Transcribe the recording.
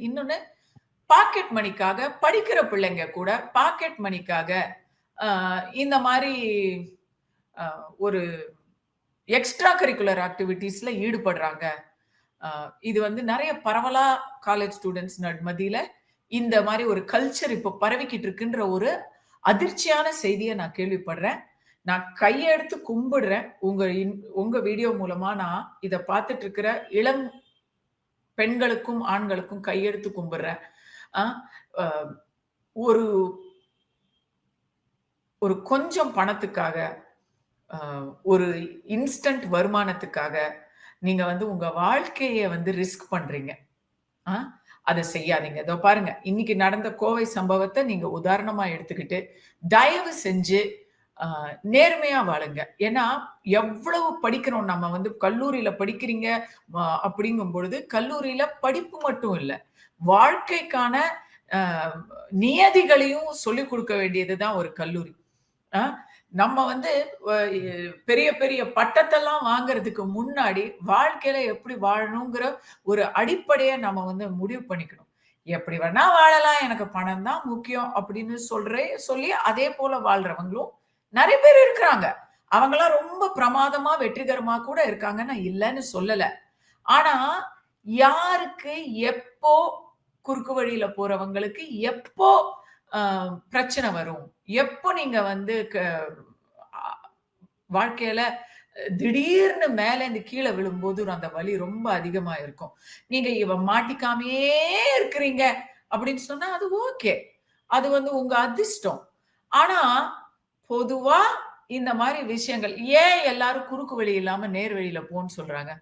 இன்னொன்னு பாக்கெட் மணிக்காக படிக்கிற பிள்ளைங்க கூட பாக்கெட் மணிக்காக இந்த மாரி ஒரு எக்ஸ்ட்ரா கரிக்குலர் ஆக்டிவிட்டீஸ்ல ஈடுபடுறாங்க. இது வந்து நெறைய பரவலா காலேஜ் ஸ்டூடண்ட்ஸ் மத்தியில இந்த மாரி ஒரு கல்ச்சர் இப்ப பரவிக்கிட்டு இருக்குன்ற ஒரு அதிர்ச்சியான செய்திய நான் கேள்விப்படுறேன். நான் கையெடுத்து கும்பிடுறேன். உங்க வீடியோ மூலமா நான் இத பார்த்துட்டு இருக்கிற இளம் பெண்களுக்கும், ஆண்களுக்கும் கையெடுத்து கும்பிடுறேன். அ அ ஒரு ஒரு கொஞ்சம் பணத்துக்காக, அ ஒரு இன்ஸ்டன்ட் வருமானத்துக்காக, நீங்க வந்து உங்க வாழ்க்கைய வந்து ரிஸ்க் பண்றீங்க. ஆ, அத செய்யாதீங்க. இதோ பாருங்க, இன்னைக்கு நடந்த கோவை சம்பவத்த நீங்க உதாரணமா எடுத்துக்கிட்டு, தயவு செஞ்சு அ நேர்மையா வாழுங்க. ஏன்னா, எவ்வளவு படிக்கிறோம் நம்ம வந்து கல்லூரியில படிக்கிறீங்க அப்படிங்கும் பொழுது, கல்லூரியில படிப்பு மட்டும் இல்ல. வாழ்க்கைக்கான அ நியதிகளையும் சொல்லிக் குடுக்க வேண்டியது தான் ஒரு கல்லூரி. ஆ, நம்ம வந்து வ எ பெரிய பெரிய பட்டத்தெல்லாம் வாங்குறதுக்கு முன்னாடி, வாழ்க்கையில எப்படி வாழணுங்கிற ஒரு அடிப்படைய நம்ம வந்து முடிவு பண்ணிக்கணும். எப்படி வேணா வாழலாம், எனக்கு பணம் தான் முக்கியம் அப்படின்னு சொல்லி அதே போல வாழ்றவங்களும் நெறைய பேர் இருக்கிறாங்க. அவங்கலாம் ரொம்ப பிரமாதமா, வெற்றிகரமா கூட இருக்காங்க. நான் இல்லன்னு சொல்லல. ஆனா, யாருக்கு எப்போ குறுக்கு வழியில போறவங்களுக்கு எப்போ அ பிரச்சனை வரும்? எப்போ நீங்க வந்து அ வாழ்க்கையில திடீர்னு மேலேருந்து கீழ விழும்போது அந்த வலி ரொம்ப அதிகமா இருக்கும். நீங்க மாட்டிக்காமயே இருக்கிறீங்க அப்படின்னு சொன்னா அது ஓகே. அது வந்து உங்க அதிர்ஷ்டம். ஆனா, பொதுவா இந்த மாரி விஷயங்கள் ஏன் எல்லாரும் குறுக்கு வழி இல்லாம நேர் வழியில போன்னு சொல்றாங்க?